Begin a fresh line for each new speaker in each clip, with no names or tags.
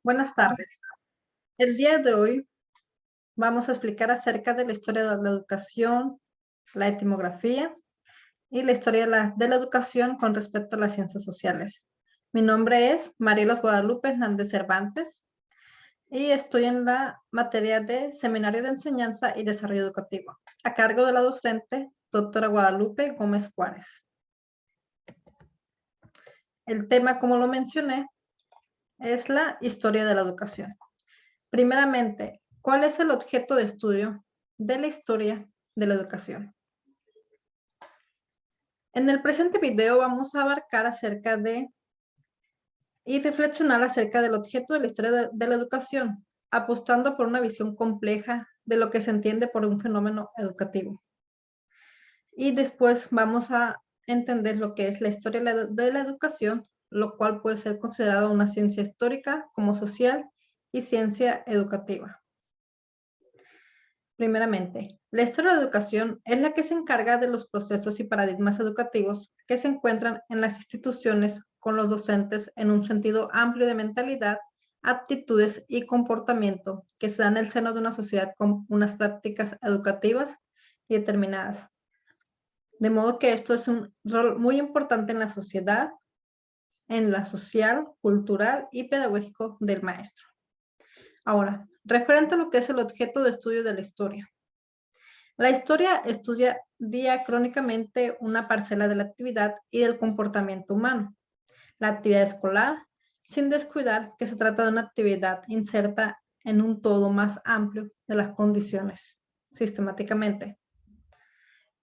Buenas tardes. El día de hoy vamos a explicar acerca de la historia de la educación, la etimografía y la historia de la educación con respecto a las ciencias sociales. Mi nombre es Marielos Guadalupe Hernández Cervantes y estoy en la materia de Seminario de Enseñanza y Desarrollo Educativo, a cargo de la docente doctora Guadalupe Gómez Juárez. El tema, como lo mencioné, es la historia de la educación. Primeramente, ¿cuál es el objeto de estudio de la historia de la educación? En el presente video vamos a abarcar acerca de y reflexionar acerca del objeto de la historia de la educación, apostando por una visión compleja de lo que se entiende por un fenómeno educativo. Y después vamos a entender lo que es la historia de la educación, lo cual puede ser considerado una ciencia histórica como social y ciencia educativa. Primeramente, la historia de la educación es la que se encarga de los procesos y paradigmas educativos que se encuentran en las instituciones con los docentes en un sentido amplio de mentalidad, aptitudes y comportamiento que se dan en el seno de una sociedad con unas prácticas educativas y determinadas. De modo que esto es un rol muy importante en la sociedad, en la social, cultural y pedagógico del maestro. Ahora, referente a lo que es el objeto de estudio de la historia. La historia estudia diacrónicamente una parcela de la actividad y del comportamiento humano. La actividad escolar, sin descuidar que se trata de una actividad inserta en un todo más amplio de las condiciones, sistemáticamente.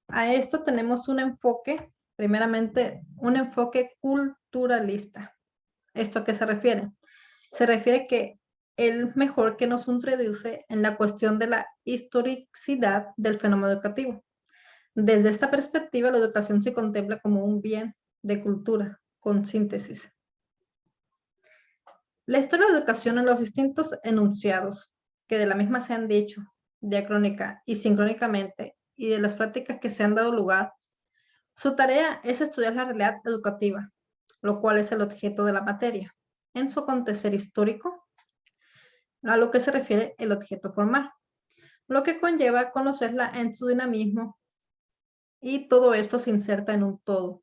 A esto tenemos un enfoque, primeramente, un enfoque culturalista. ¿Esto a qué se refiere? Se refiere que el mejor que nos introduce en la cuestión de la historicidad del fenómeno educativo. Desde esta perspectiva, la educación se contempla como un bien de cultura, con síntesis. La historia de la educación en los distintos enunciados, que de la misma se han dicho, diacrónica y sincrónicamente, y de las prácticas que se han dado lugar, su tarea es estudiar la realidad educativa, lo cual es el objeto de la materia, en su acontecer histórico, a lo que se refiere el objeto formal, lo que conlleva conocerla en su dinamismo, y todo esto se inserta en un todo.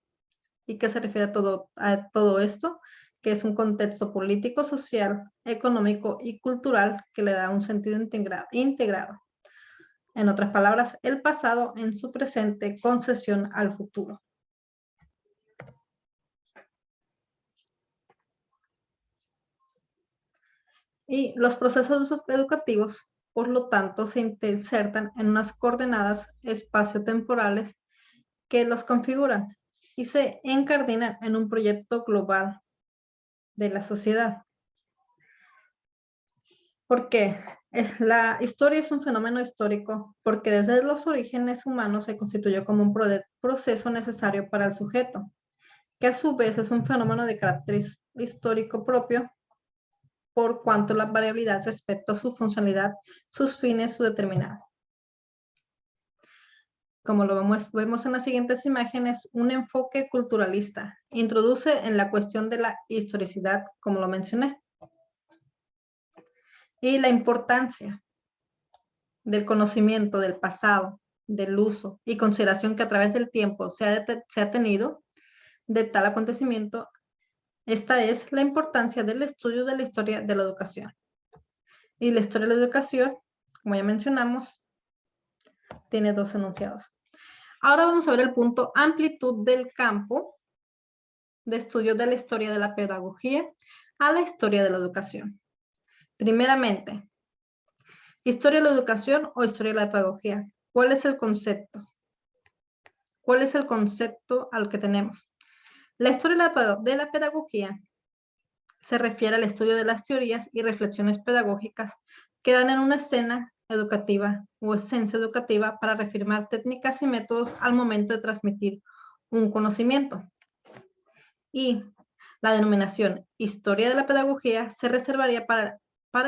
¿Y qué se refiere a todo esto? Que es un contexto político, social, económico y cultural que le da un sentido integrado. En otras palabras, el pasado en su presente concesión al futuro. Y los procesos educativos, por lo tanto, se insertan en unas coordenadas espaciotemporales que los configuran y se encardinan en un proyecto global de la sociedad. ¿Por qué? La historia es un fenómeno histórico porque desde los orígenes humanos se constituyó como un proceso necesario para el sujeto, que a su vez es un fenómeno de carácter histórico propio por cuanto la variabilidad respecto a su funcionalidad, sus fines, su determinado. Como lo vemos en las siguientes imágenes, un enfoque culturalista introduce en la cuestión de la historicidad, como lo mencioné, y la importancia del conocimiento del pasado, del uso y consideración que a través del tiempo se ha tenido de tal acontecimiento. Esta es la importancia del estudio de la historia de la educación. Y la historia de la educación, como ya mencionamos, tiene dos enunciados. Ahora vamos a ver el punto amplitud del campo de estudio de la historia de la pedagogía a la historia de la educación. Primeramente, historia de la educación o historia de la pedagogía. ¿Cuál es el concepto? ¿Cuál es el concepto al que tenemos? La historia de la pedagogía se refiere al estudio de las teorías y reflexiones pedagógicas que dan en una escena educativa o esencia educativa para reafirmar técnicas y métodos al momento de transmitir un conocimiento. Y la denominación historia de la pedagogía se reservaría para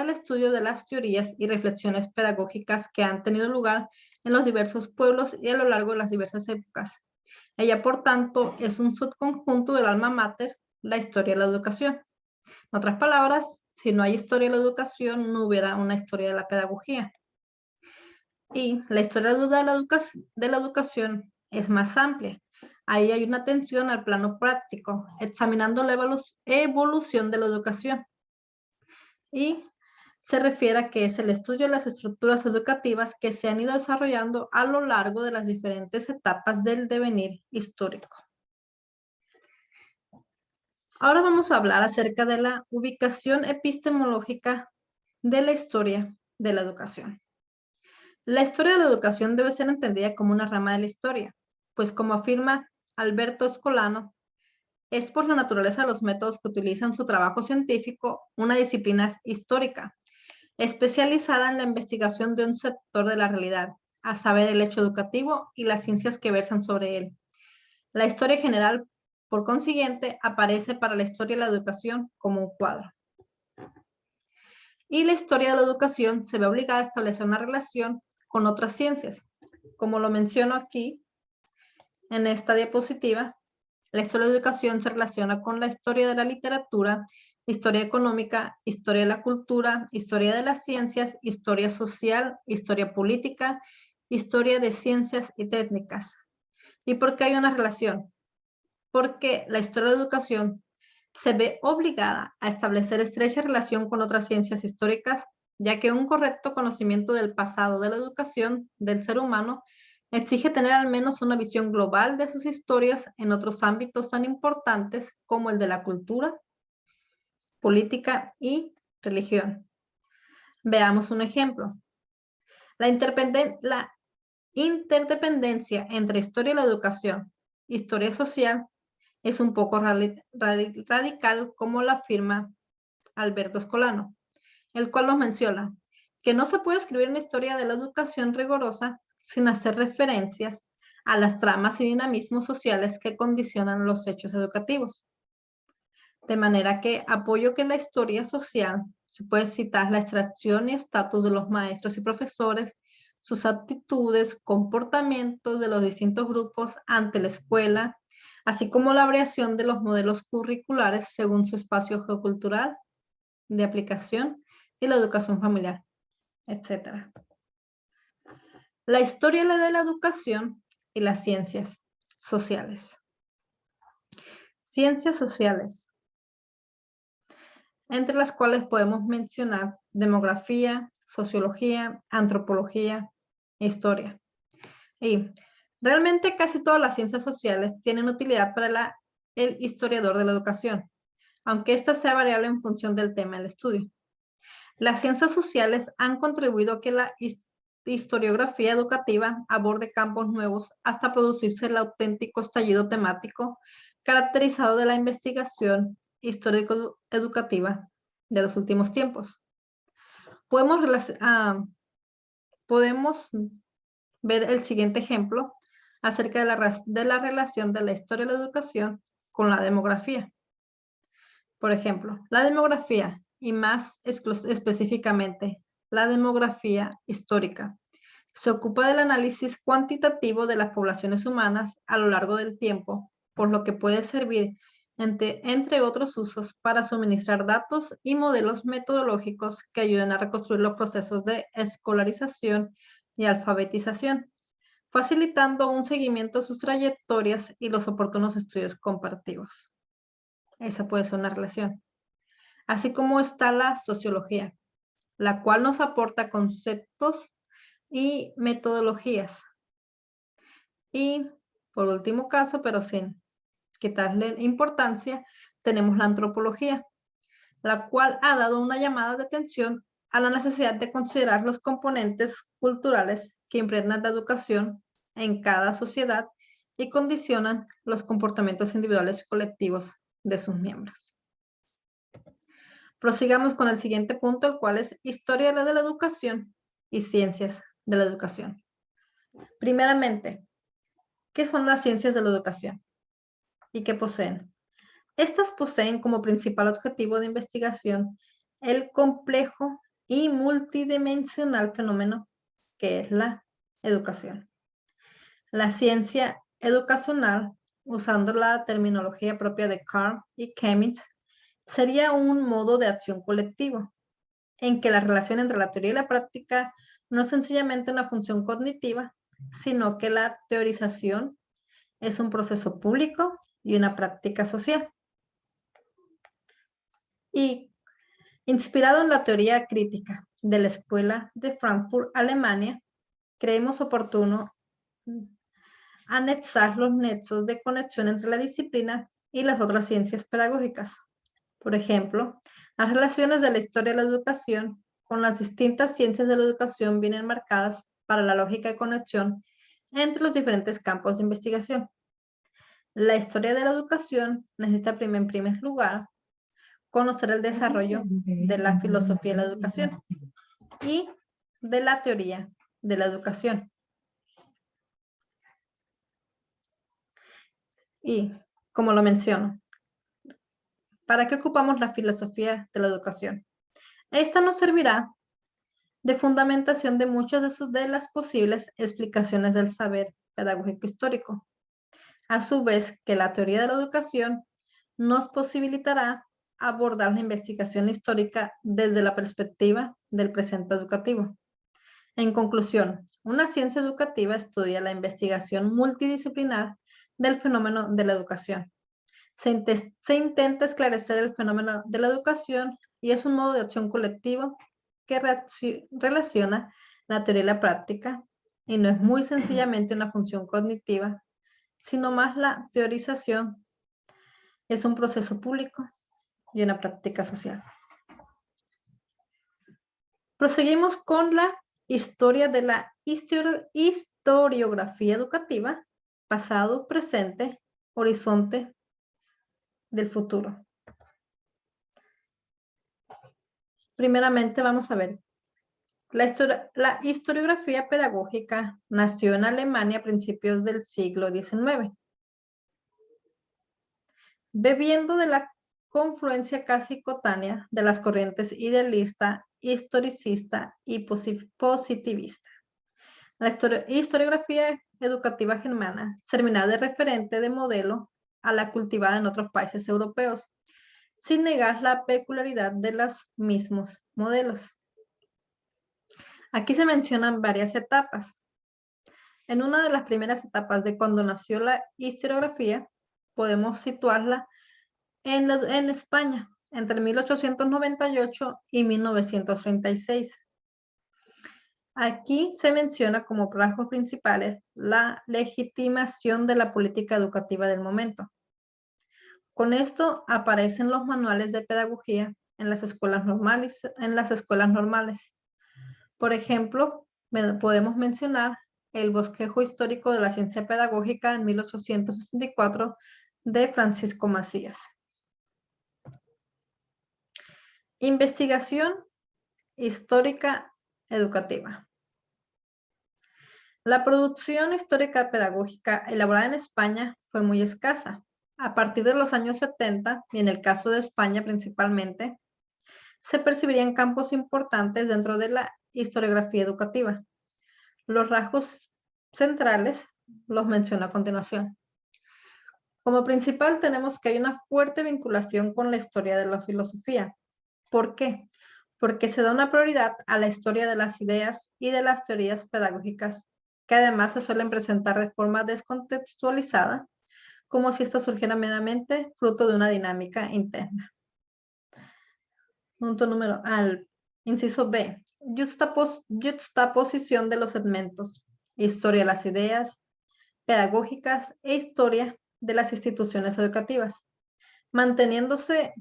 el estudio de las teorías y reflexiones pedagógicas que han tenido lugar en los diversos pueblos y a lo largo de las diversas épocas. Ella, por tanto, es un subconjunto del alma mater, la historia de la educación. En otras palabras, Si no hay historia de la educación, no hubiera una historia de la pedagogía. Y la historia de la educación es más amplia. Ahí hay una atención al plano práctico, examinando la evolución de la educación. Y se refiere a que es el estudio de las estructuras educativas que se han ido desarrollando a lo largo de las diferentes etapas del devenir histórico. Ahora vamos a hablar acerca de la ubicación epistemológica de la historia de la educación. La historia de la educación debe ser entendida como una rama de la historia, pues como afirma Alberto Escolano, es por la naturaleza de los métodos que utilizan su trabajo científico una disciplina histórica, especializada en la investigación de un sector de la realidad, a saber, el hecho educativo y las ciencias que versan sobre él. La historia general, por consiguiente, aparece para la historia de la educación como un cuadro. Y la historia de la educación se ve obligada a establecer una relación con otras ciencias. Como lo menciono aquí en esta diapositiva, la historia de la educación se relaciona con la historia de la literatura, historia económica, historia de la cultura, historia de las ciencias, historia social, historia política, historia de ciencias y técnicas. ¿Y por qué hay una relación? Porque la historia de la educación se ve obligada a establecer estrecha relación con otras ciencias históricas, ya que un correcto conocimiento del pasado de la educación del ser humano exige tener al menos una visión global de sus historias en otros ámbitos tan importantes como el de la cultura, política y religión. Veamos un ejemplo. La interdependencia entre historia y la educación, historia social, es un poco radical, como la afirma Alberto Escolano, el cual nos menciona que no se puede escribir una historia de la educación rigurosa sin hacer referencias a las tramas y dinamismos sociales que condicionan los hechos educativos. De manera que apoyo que en la historia social se puede citar la extracción y estatus de los maestros y profesores, sus actitudes, comportamientos de los distintos grupos ante la escuela, así como la variación de los modelos curriculares según su espacio geocultural de aplicación y la educación familiar, etc. La historia de la educación y las ciencias sociales. Ciencias sociales, entre las cuales podemos mencionar demografía, sociología, antropología e historia. Y realmente casi todas las ciencias sociales tienen utilidad para el historiador de la educación, aunque ésta sea variable en función del tema del estudio. Las ciencias sociales han contribuido a que la historiografía educativa aborde campos nuevos hasta producirse el auténtico estallido temático caracterizado de la investigación histórico-educativa de los últimos tiempos. Podemos ver el siguiente ejemplo acerca de la relación de la historia de la educación con la demografía. Por ejemplo, la demografía, y más específicamente la demografía histórica, se ocupa del análisis cuantitativo de las poblaciones humanas a lo largo del tiempo, por lo que puede servir, entre otros usos, para suministrar datos y modelos metodológicos que ayuden a reconstruir los procesos de escolarización y alfabetización, facilitando un seguimiento de sus trayectorias y los oportunos estudios comparativos. Esa puede ser una relación. Así como está la sociología, la cual nos aporta conceptos y metodologías. Y por último caso, pero sin quitarle importancia, tenemos la antropología, la cual ha dado una llamada de atención a la necesidad de considerar los componentes culturales que impregnan la educación en cada sociedad y condicionan los comportamientos individuales y colectivos de sus miembros. Prosigamos con el siguiente punto, el cual es historia de la educación y ciencias de la educación. Primeramente, ¿qué son las ciencias de la educación y qué poseen? Estas poseen como principal objetivo de investigación el complejo y multidimensional fenómeno que es la educación. La ciencia educacional, usando la terminología propia de Carl y Chemnitz, sería un modo de acción colectivo, en que la relación entre la teoría y la práctica no es sencillamente una función cognitiva, sino que la teorización es un proceso público y una práctica social. Y inspirado en la teoría crítica de la Escuela de Frankfurt, Alemania, creemos oportuno anexar los nexos de conexión entre la disciplina y las otras ciencias pedagógicas. Por ejemplo, las relaciones de la historia de la educación con las distintas ciencias de la educación vienen marcadas para la lógica de conexión entre los diferentes campos de investigación. La historia de la educación necesita en primer lugar conocer el desarrollo de la filosofía de la educación y de la teoría de la educación. Y, como lo menciono, ¿para qué ocupamos la filosofía de la educación? Esta nos servirá de fundamentación de muchas de las posibles explicaciones del saber pedagógico histórico. A su vez, que la teoría de la educación nos posibilitará abordar la investigación histórica desde la perspectiva del presente educativo. En conclusión, una ciencia educativa estudia la investigación multidisciplinar del fenómeno de la educación. Se intenta esclarecer el fenómeno de la educación y es un modo de acción colectivo que relaciona la teoría y la práctica y no es muy sencillamente una función cognitiva, sino más la teorización es un proceso público y una práctica social. Proseguimos con la historia de la historiografía educativa, pasado, presente, horizonte del futuro. Primeramente vamos a ver, la historiografía pedagógica nació en Alemania a principios del siglo XIX, bebiendo de la confluencia casi coetánea de las corrientes idealista, historicista y positivista. La historiografía educativa germana servirá de referente de modelo a la cultivada en otros países europeos, sin negar la peculiaridad de los mismos modelos. Aquí se mencionan varias etapas. En una de las primeras etapas de cuando nació la historiografía, podemos situarla en España, entre 1898 y 1936. Aquí se menciona como rasgos principales la legitimación de la política educativa del momento. Con esto aparecen los manuales de pedagogía en las escuelas normales. Por ejemplo, podemos mencionar el Bosquejo Histórico de la Ciencia Pedagógica en 1864 de Francisco Macías. Investigación histórica educativa. La producción histórica pedagógica elaborada en España fue muy escasa. A partir de los años 70, y en el caso de España principalmente, se percibirían campos importantes dentro de la historiografía educativa. Los rasgos centrales los menciono a continuación. Como principal tenemos que hay una fuerte vinculación con la historia de la filosofía. ¿Por qué? Porque se da una prioridad a la historia de las ideas y de las teorías pedagógicas, que además se suelen presentar de forma descontextualizada, como si esto surgiera meramente fruto de una dinámica interna. Punto número al inciso B. Juxtaposición de los segmentos. Historia de las ideas pedagógicas e historia de las instituciones educativas, manteniéndose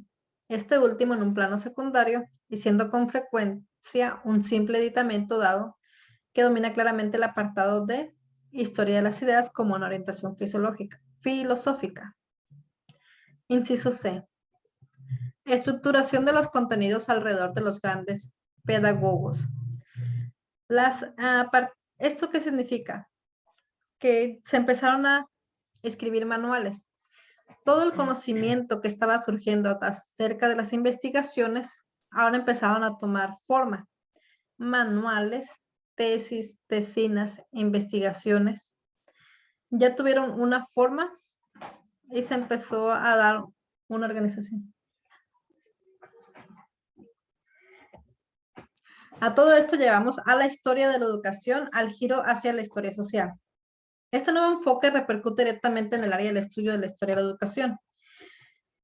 este último en un plano secundario y siendo con frecuencia un simple aditamento dado que domina claramente el apartado de historia de las ideas como una orientación filosófica. Inciso C. Estructuración de los contenidos alrededor de los grandes pedagogos. ¿Esto qué significa? Que se empezaron a escribir manuales. Todo el conocimiento que estaba surgiendo acerca de las investigaciones ahora empezaron a tomar forma. Manuales, tesis, tesinas, investigaciones, ya tuvieron una forma y se empezó a dar una organización. A todo esto llevamos a la historia de la educación, al giro hacia la historia social. Este nuevo enfoque repercute directamente en el área del estudio de la historia de la educación.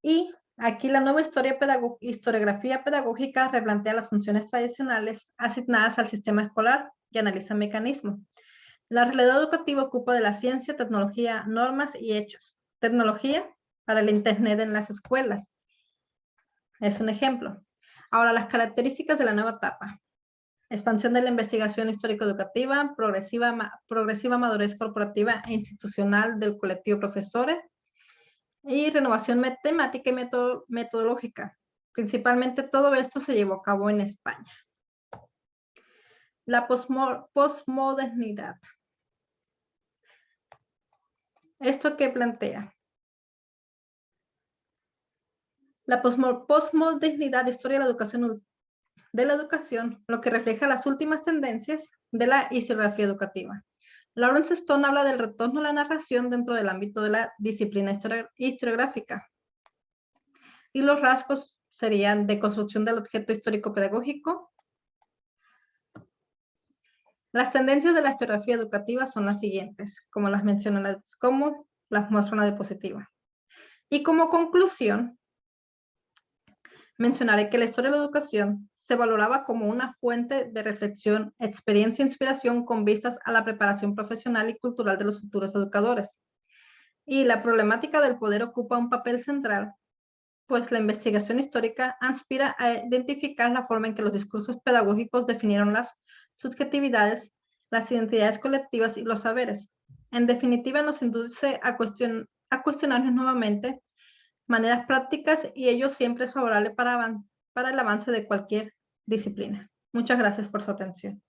Y aquí la nueva historiografía pedagógica replantea las funciones tradicionales asignadas al sistema escolar y analiza mecanismos. La realidad educativa ocupa de la ciencia, tecnología, normas y hechos. Tecnología para el Internet en las escuelas. Es un ejemplo. Ahora, las características de la nueva etapa. Expansión de la investigación histórico-educativa, progresiva madurez corporativa e institucional del colectivo de profesores y renovación temática y metodológica. Principalmente todo esto se llevó a cabo en España. La posmodernidad. ¿Esto qué plantea? La posmodernidad, historia de la educación, lo que refleja las últimas tendencias de la historiografía educativa. Lawrence Stone habla del retorno a la narración dentro del ámbito de la disciplina historiográfica. Y los rasgos serían de construcción del objeto histórico pedagógico. Las tendencias de la historiografía educativa son las siguientes, como las menciono, como las muestro en la diapositiva. Y como conclusión, mencionaré que la historia de la educación se valoraba como una fuente de reflexión, experiencia e inspiración con vistas a la preparación profesional y cultural de los futuros educadores. Y la problemática del poder ocupa un papel central, pues la investigación histórica aspira a identificar la forma en que los discursos pedagógicos definieron las subjetividades, las identidades colectivas y los saberes. En definitiva, nos induce a cuestionarnos nuevamente maneras prácticas y ello siempre es favorable para el avance de cualquier disciplina. Muchas gracias por su atención.